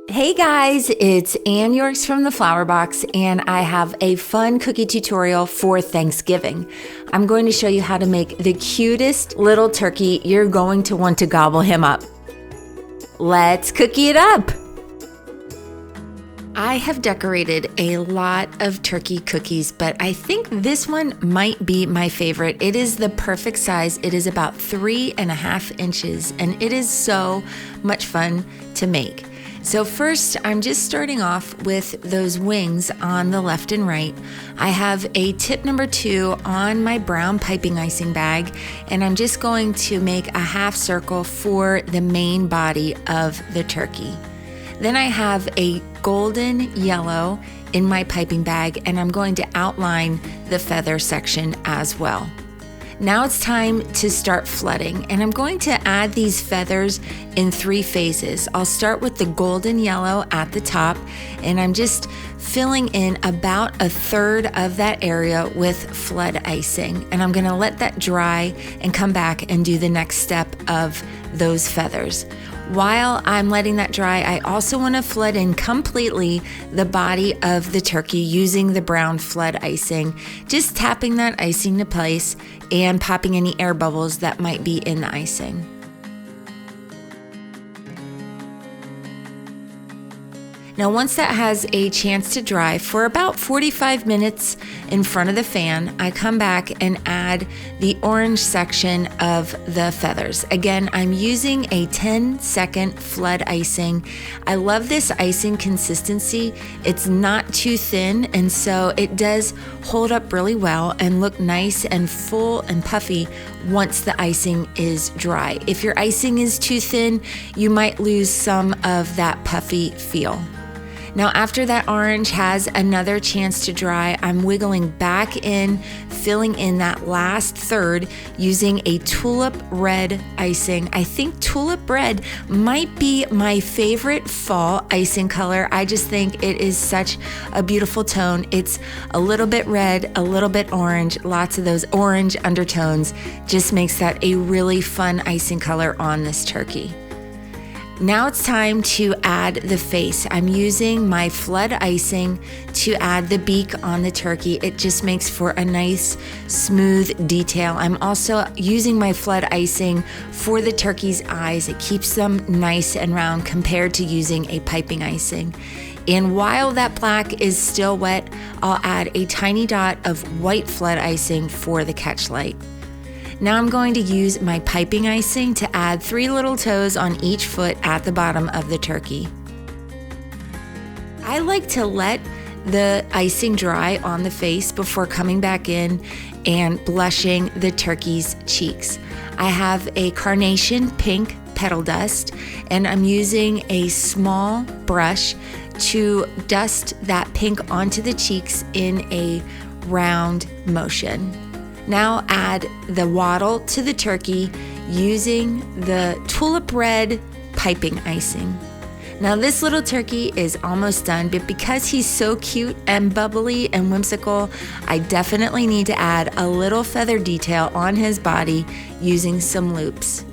Hey guys, it's Ann Yorks from the Flower Box, and I have a fun cookie tutorial for Thanksgiving. I'm going to show you how to make the cutest little turkey. You're going to want to gobble him up. Let's cookie it up. I have decorated a lot of turkey cookies, but I think this one might be my favorite. It is the perfect size. It is about 3.5 inches, and it is so much fun to make. So first, I'm just starting off with those wings on the left and right. I have a tip number 2 on my brown piping icing bag, and I'm just going to make a half circle for the main body of the turkey. Then I have a golden yellow in my piping bag, and I'm going to outline the feather section as well. Now it's time to start flooding, and I'm going to add these feathers in 3 phases. I'll start with the golden yellow at the top, and I'm just filling in about 1/3 of that area with flood icing. And I'm gonna let that dry and come back and do the next step of those feathers. While I'm letting that dry, I also want to flood in completely the body of the turkey using the brown flood icing, just tapping that icing to place and popping any air bubbles that might be in the icing. Now, once that has a chance to dry for about 45 minutes in front of the fan, I come back and add the orange section of the feathers. Again, I'm using a 10-second flood icing. I love this icing consistency. It's not too thin, and so it does hold up really well and look nice and full and puffy once the icing is dry. If your icing is too thin, you might lose some of that puffy feel. Now, after that orange has another chance to dry, I'm wiggling back in, filling in that last third using a tulip red icing. I think tulip red might be my favorite fall icing color. I just think it is such a beautiful tone. It's a little bit red, a little bit orange, lots of those orange undertones. Just makes that a really fun icing color on this turkey. Now it's time to add the face. I'm using my flood icing to add the beak on the turkey. It just makes for a nice, smooth detail. I'm also using my flood icing for the turkey's eyes. It keeps them nice and round compared to using a piping icing. And while that black is still wet, I'll add a tiny dot of white flood icing for the catchlight. Now I'm going to use my piping icing to add 3 little toes on each foot at the bottom of the turkey. I like to let the icing dry on the face before coming back in and blushing the turkey's cheeks. I have a carnation pink petal dust, and I'm using a small brush to dust that pink onto the cheeks in a round motion. Now add the wattle to the turkey using the tulip red piping icing. Now this little turkey is almost done, but because he's so cute and bubbly and whimsical, I definitely need to add a little feather detail on his body using some loops.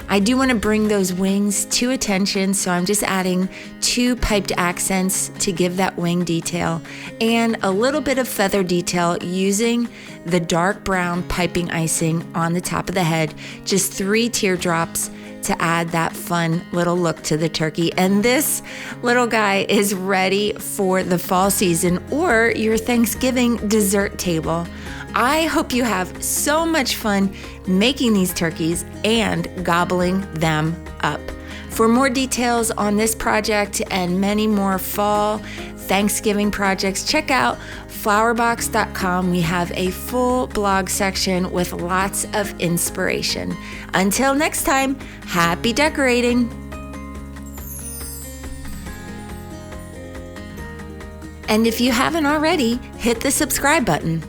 I do want to bring those wings to attention, so I'm just adding 2 piped accents to give that wing detail and a little bit of feather detail using the dark brown piping icing on the top of the head, just 3 teardrops to add that fun little look to the turkey. And this little guy is ready for the fall season or your Thanksgiving dessert table. I hope you have so much fun making these turkeys and gobbling them up. For more details on this project and many more fall Thanksgiving projects, check out flowerbox.com. We have a full blog section with lots of inspiration. Until next time, happy decorating. And if you haven't already, hit the subscribe button.